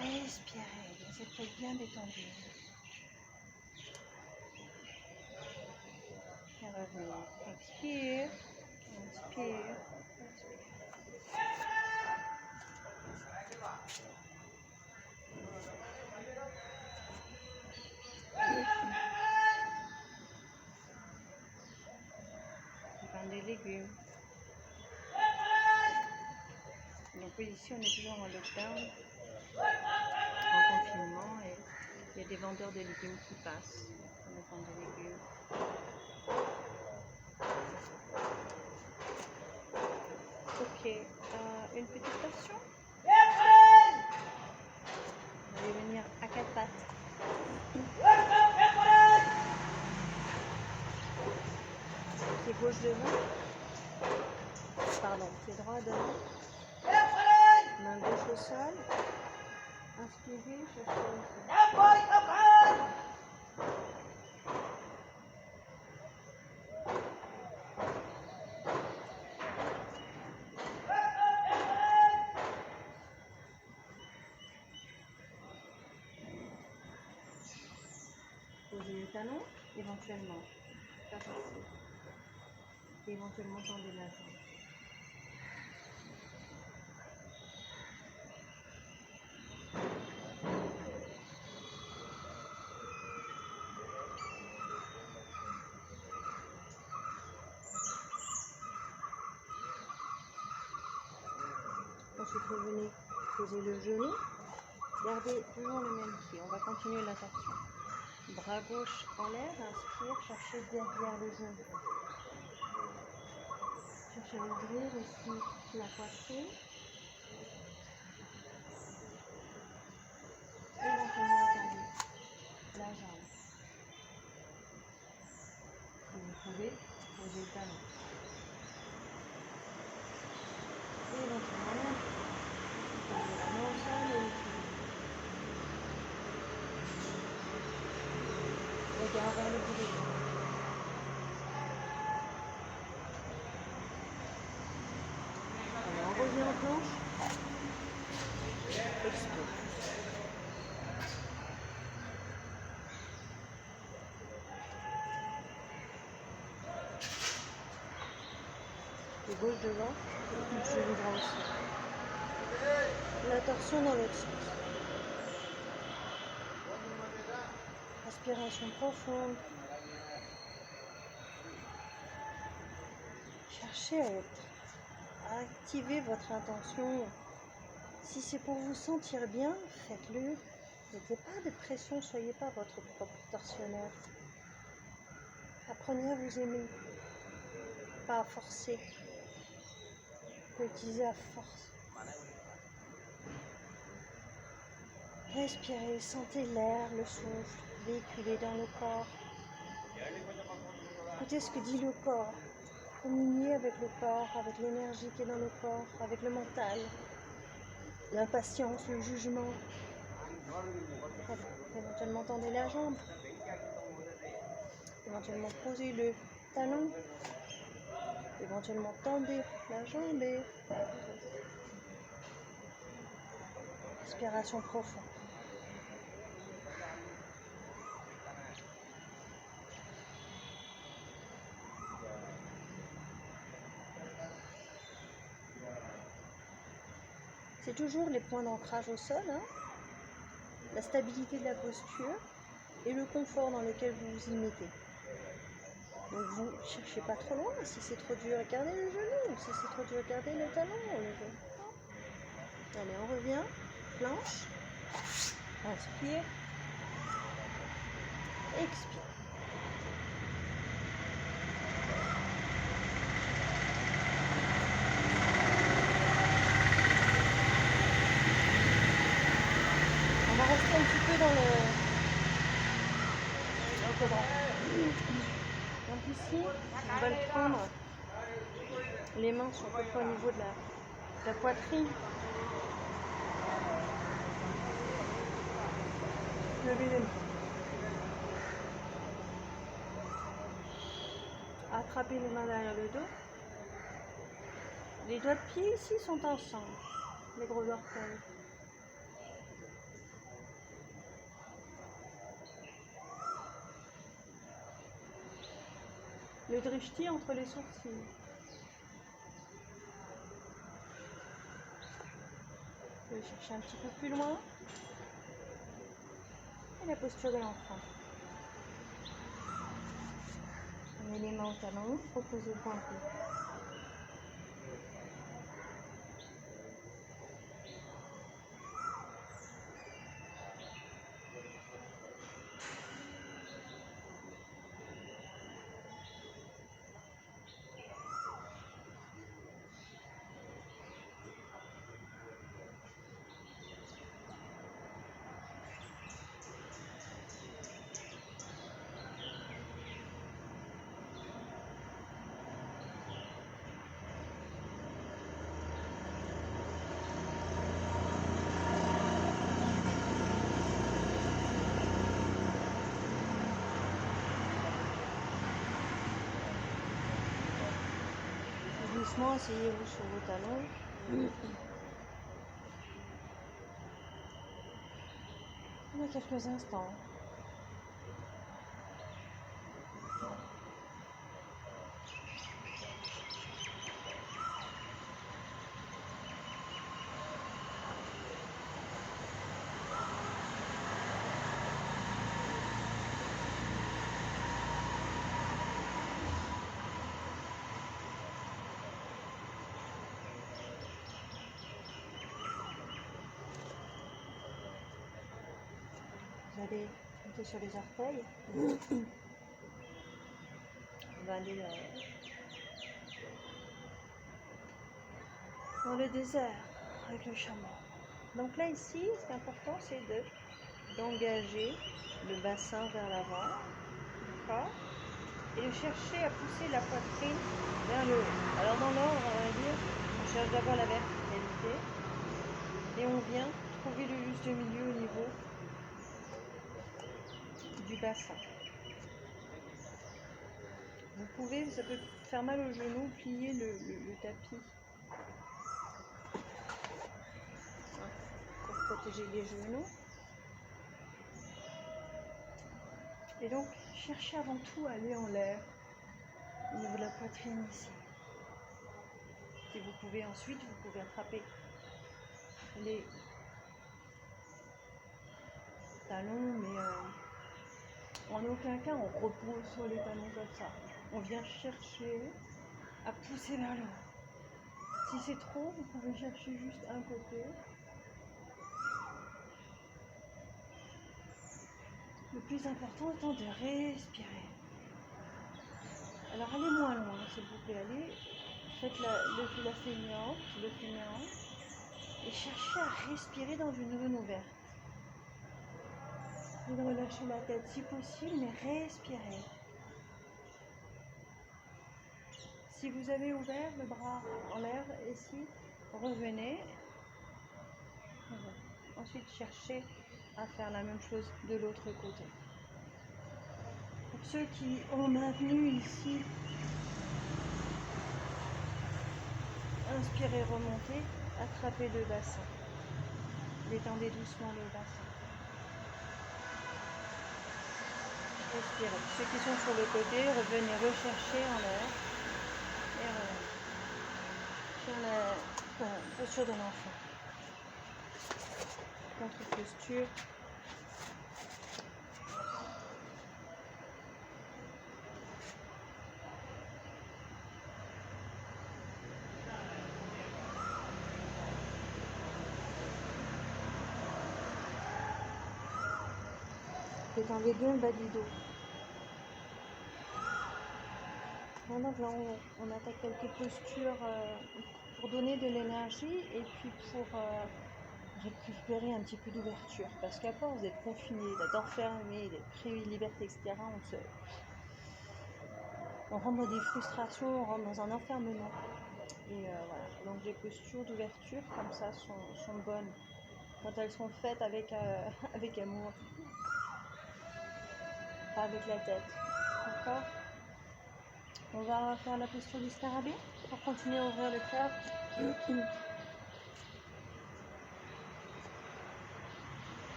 Respirez, les épaules bien détendues. Et revenez. Expire, inspire, expire. Oui, ici on est toujours en lockdown, en confinement, et il y a des vendeurs de légumes qui passent. On nous vend des légumes. Ok, une petite portion. Vous allez venir à 4 pattes. C'est gauche devant. Pardon, c'est droit devant. Main gauche au sol. Inspirez, cherchez le sol. Posez le talon, éventuellement. Pas facile. Et éventuellement tendez la jambe. Ensuite, revenez poser le genou. Gardez toujours le même pied. On va continuer la torsion. Bras gauche en l'air, inspire, cherchez derrière le genou. Cherchez à ouvrir ici la poitrine. Éventuellement étendez la jambe. Si vous pouvez, posez le talon. Éventuellement, posez la main au sol et étirez. Regard vers le bout des doigts. Alors, on revient en planche. Expire. De gauche devant, genou droit au sol. La torsion dans l'autre sens. Respiration profonde. Cherchez à activer votre intention. Si c'est pour vous sentir bien, faites-le. Mettez pas de pression, soyez pas votre propre tortionnaire. Apprenez à vous aimer, pas à forcer. Vous pouvez utiliser la force. Respirez, sentez l'air, le souffle véhiculer dans le corps. Écoutez ce que dit le corps. Communiez avec le corps, avec l'énergie qui est dans le corps, avec le mental, l'impatience, le jugement. Éventuellement tendez la jambe. Éventuellement posez le talon. Éventuellement tendez la jambe et respiration profonde. C'est toujours les points d'ancrage au sol, hein, la stabilité de la posture et le confort dans lequel vous vous y mettez. Donc vous ne cherchez pas trop loin. Si c'est trop dur, gardez le genou. Si c'est trop dur, gardez le talon. Allez, on revient. Planche. Inspire. Expire. On va rester un petit peu dans le cadran. Donc ici, on va le prendre. Les mains sont à peu près au niveau de la poitrine. Levez les mains. Attrapez les mains derrière le dos. Les doigts de pied ici sont ensemble, les gros orteils. Le drishti entre les sourcils. Vous pouvez chercher un petit peu plus loin. Et la posture de l'enfant. Prenez les mains au talon, proposez le pointé. doucement, asseyez-vous sur vos talons. On a quelques instants. Vous allez monter sur les orteils. On va aller dans le désert avec le chameau. Donc là ici, ce qui est important, c'est d'engager le bassin vers l'avant, d'accord, et de chercher à pousser la poitrine vers le haut. Alors dans l'ordre, on va dire, on cherche d'abord la verticalité et on vient trouver le juste milieu au niveau du bassin. Vous pouvez, ça peut faire mal au genou, plier le tapis pour protéger les genoux. Et donc, cherchez avant tout à aller en l'air, au niveau de la poitrine ici. Si vous pouvez ensuite, vous pouvez attraper les talons, mais en aucun cas on repose sur les talons comme ça. On vient chercher à pousser vers le haut. Si c'est trop, vous pouvez chercher juste un côté. Le plus important étant de respirer. Alors allez moins loin, s'il vous plaît, allez, faites la fainéante, le fainéant, et cherchez à respirer dans une zone ouverte. Vous pouvez relâcher la tête si possible, mais respirez. Si vous avez ouvert le bras en l'air ici, revenez. Ensuite, cherchez à faire la même chose de l'autre côté. Pour ceux qui ont maintenu ici, inspirez, remontez, attrapez le bassin. Détendez doucement le bassin. Respirez. Ceux qui sont sur le côté, revenez rechercher en l'air. Et sur la posture de l'enfant. Contre-posture. Détendez bien le bas du dos. Donc là, on attaque quelques postures pour donner de l'énergie et puis pour récupérer un petit peu d'ouverture. Parce qu'à force d'être confiné, d'être enfermé, d'être privé de liberté, etc., on rentre dans des frustrations, on rentre dans un enfermement. Et voilà. Donc les postures d'ouverture comme ça sont bonnes quand elles sont faites avec, avec amour, pas avec la tête. D'accord ? On va faire la posture du scarabée pour continuer à ouvrir le cœur.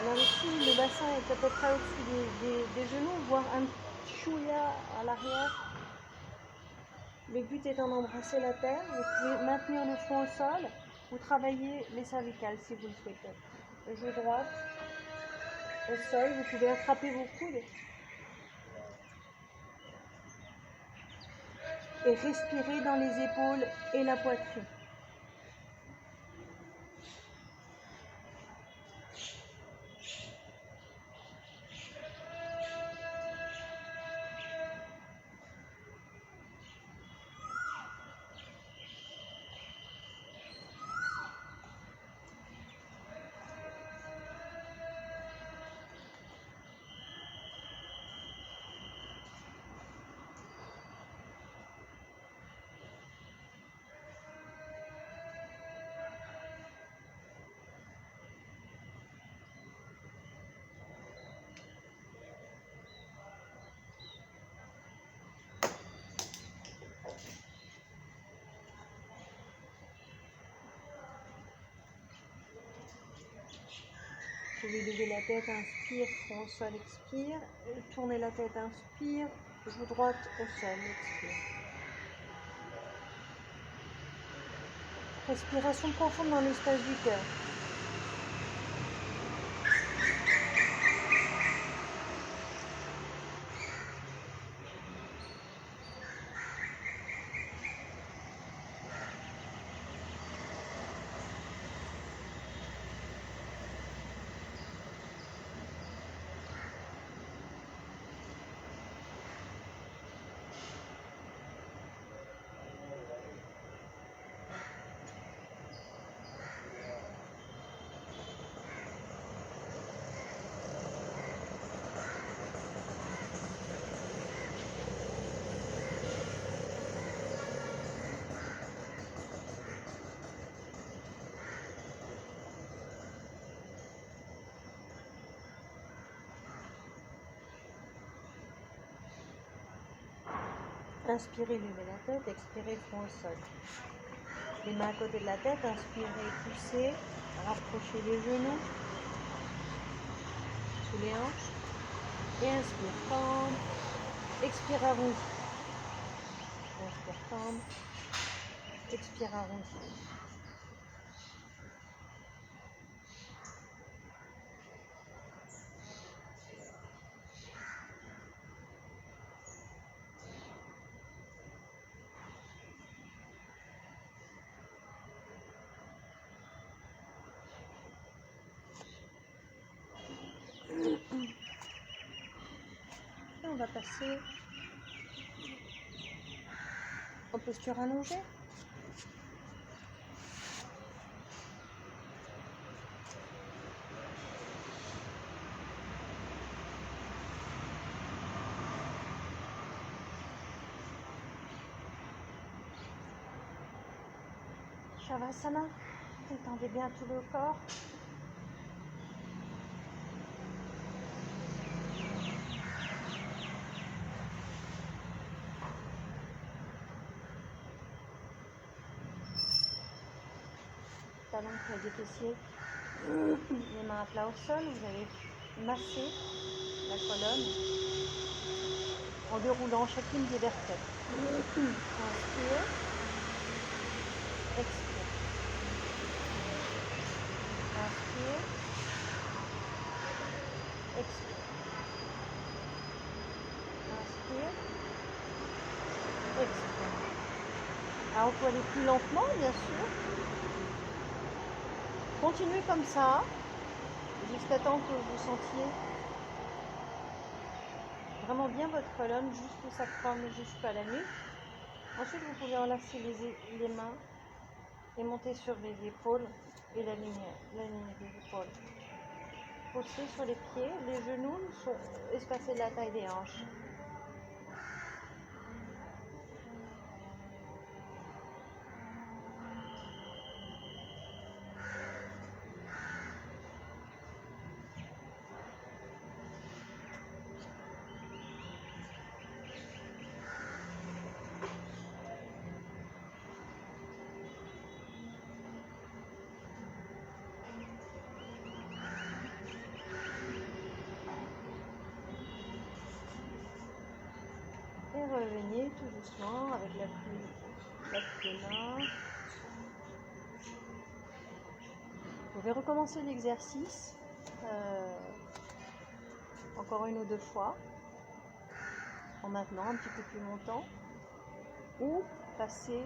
Alors ici, le bassin est à peu près au-dessus des genoux, voire un chouïa à l'arrière. Le but étant d'embrasser la terre. Vous pouvez maintenir le front au sol ou travailler les cervicales si vous le souhaitez. Le genou droit au sol, vous pouvez attraper vos coudes et respirer dans les épaules et la poitrine. pouvez lever la tête, inspire, front au sol, expire. Tournez la tête, inspire. Joue droite au sol, expire. Respiration profonde dans l'espace du cœur. Inspirez, levez la tête, expirez, front au sol. Les mains à côté de la tête, inspirez, poussez, rapprochez les genoux sous les hanches. Et inspire, tendre, expire, arrondi. Inspire, tendre, expire, arrondi. Et on va passer en posture allongée. Shavasana, détendez bien tout le corps. Talons près des fessiers, les mains à plat au sol, vous allez masser la colonne en déroulant chacune des vertèbres. Inspire, expire. Inspire, expire. Inspire, expire. Alors on peut aller plus lentement, bien sûr. Continuez comme ça, jusqu'à temps que vous sentiez vraiment bien votre colonne jusqu'au sacrum, jusqu'à la nuque. Ensuite, vous pouvez enlacer les mains et monter sur les épaules et la ligne des épaules. Posez sur les pieds, les genoux sont espacés de la taille des hanches. Et revenez tout doucement avec l'appui des mains. Vous pouvez recommencer l'exercice encore une ou deux fois en maintenant un petit peu plus longtemps ou passer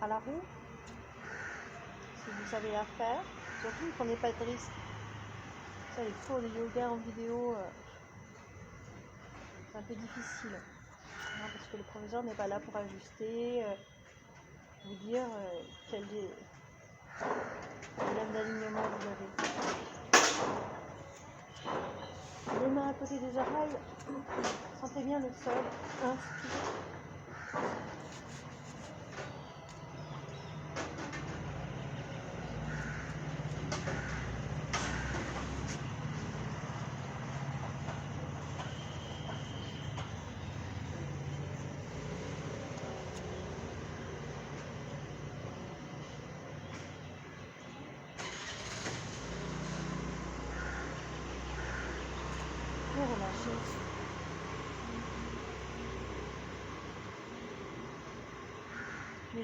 à la roue si vous savez la faire. Surtout ne prenez pas de risque. Ça, les cours de yoga en vidéo, c'est un peu difficile. Parce que le professeur n'est pas là pour ajuster, vous dire quel problème d'alignement vous avez. Les mains à côté des oreilles, sentez bien le sol, inspire.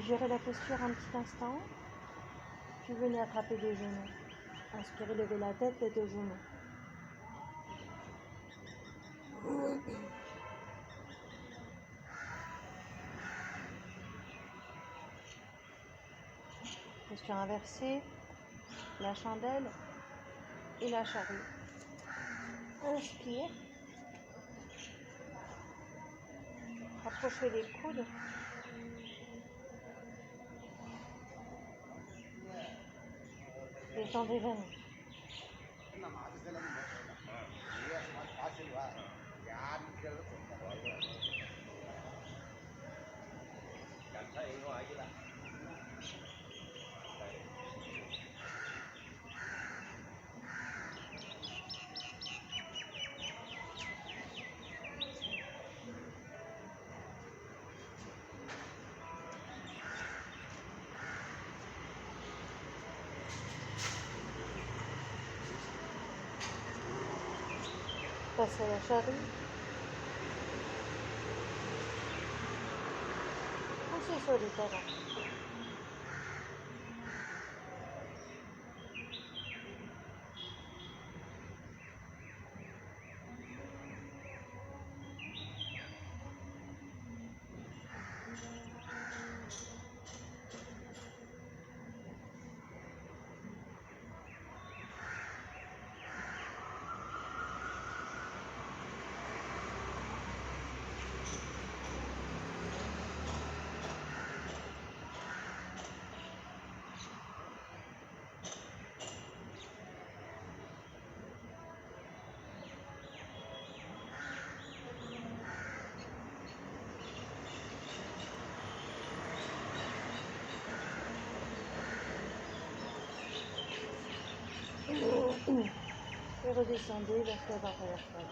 Digérez la posture un petit instant, puis venez attraper des genoux. Inspirez, levez la tête, tête aux genoux. Posture inversée, la chandelle et la charrue. Inspire. Rapprochez les coudes. Détendez la nuque. Passez à la charrue. Poussez sur les talons. Et redescendez vers la barre vertébrale.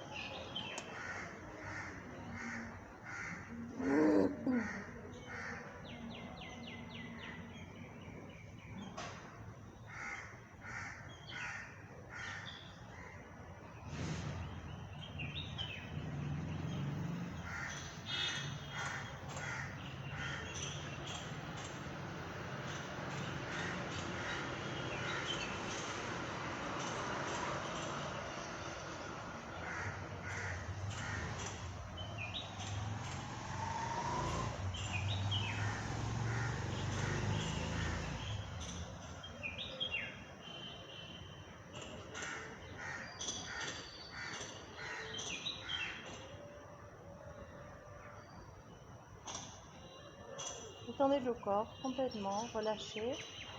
Détendez le corps complètement, relâchez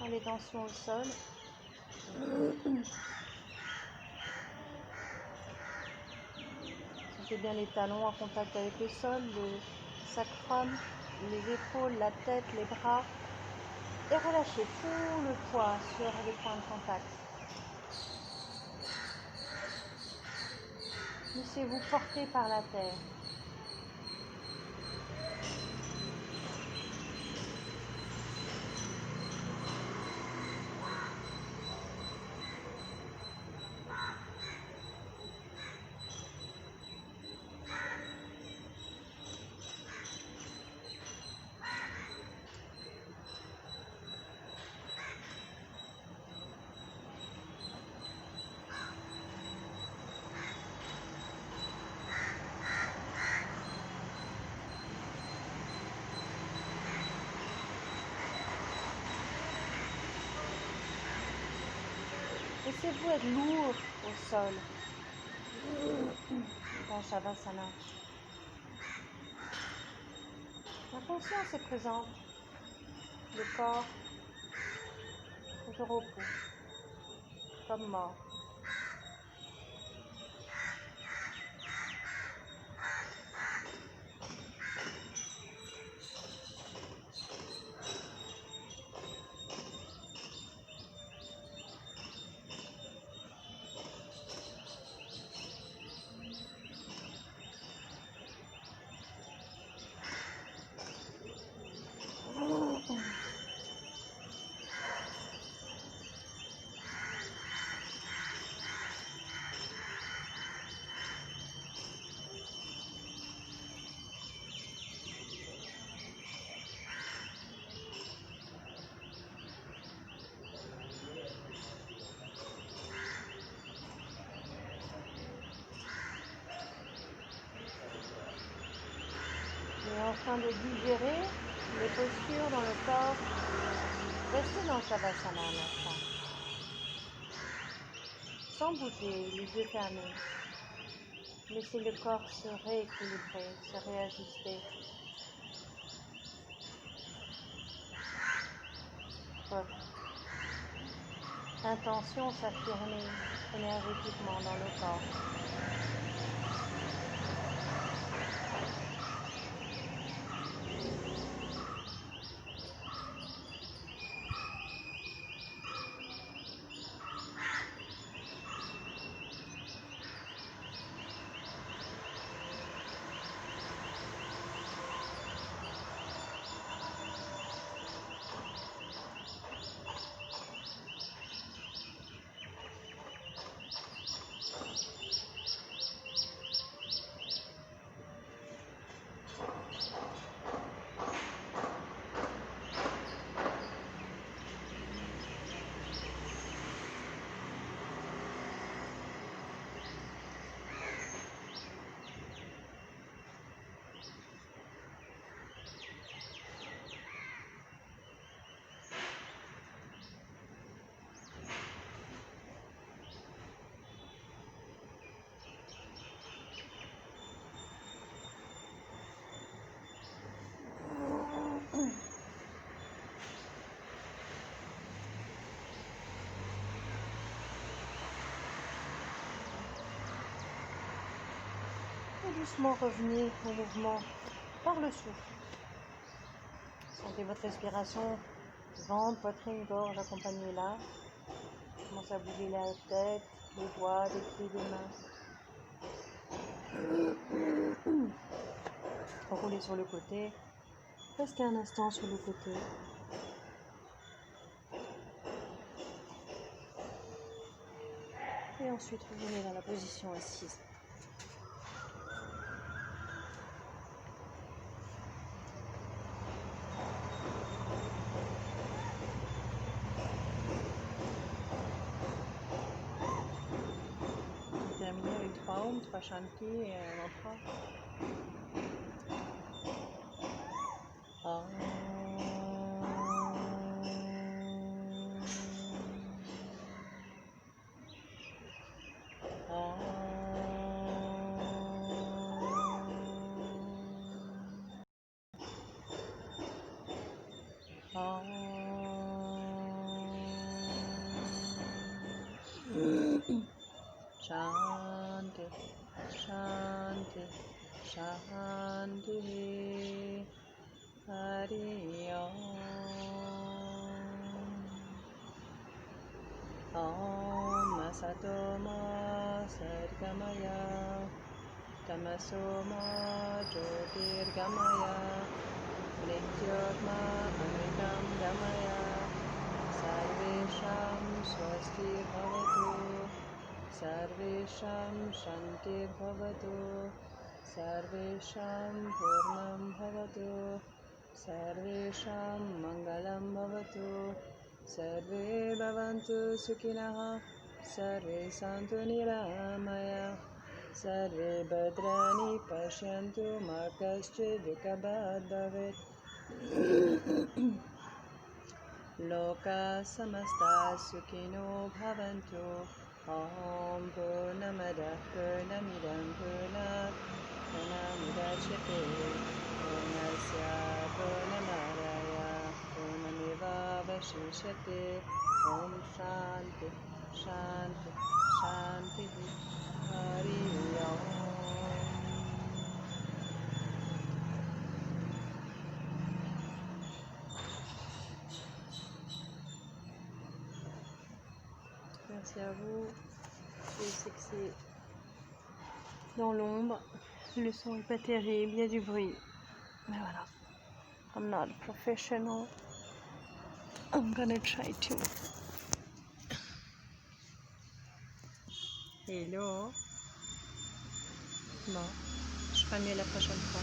les tensions au sol. Sentez bien les talons en contact avec le sol, le sacrum, les épaules, la tête, les bras. Et relâchez tout le poids sur les points de contact. Laissez-vous porter par la terre. Laissez-vous être lourd au sol. Dans Shavasana. La conscience est présente. Le corps est au repos, comme mort. temps de digérer les postures dans le corps. Restez dans Shavasana un instant, sans bouger, les yeux fermés. Laissez le corps se rééquilibrer, se réajuster. Votre intention s'affirmer énergétiquement dans le corps. Et doucement revenez au mouvement par le souffle. Sentez votre respiration, ventre, poitrine, gorge, accompagnez-la. Commencez à bouger la tête, les doigts, les pieds, les mains. Roulez sur le côté. Restez un instant sur le côté. Et ensuite, revenez dans la position assise. Terminer avec 3 Om, 3 Shanti et un mantra. Shanti, Shanti, Shanti, Hari Om. Om Asato Ma Sadgamaya, Tamaso Ma Jyotirgamaya, Mrityotma Amritam Gamaya, Sarvesham Swastir Bhavatu, Sarvesham Shantir Bhavatu, Sarvesham Purnam Bhavatu, Sarvesham Mangalam Bhavatu, Sarve Bhavantu Sukhinah, Sarve Santu Niramaya, Sarve Bhadrani Pashyantu Ma Kaschid Vikabhat Bhavet. Loka Samasta Sukhino Bhavantu. Om Purnamadah Purnamidam Purnat Purnamudachyate Purnasya Purnamadaya Purnamevavashishyate. Om Shanti Shanti Shanti Hari Om. Merci à vous. Je sais que c'est dans l'ombre, le son n'est pas terrible, il y a du bruit. Mais voilà, I'm not a professional. I'm gonna try to. Hello. Bon, je ferai mieux la prochaine fois.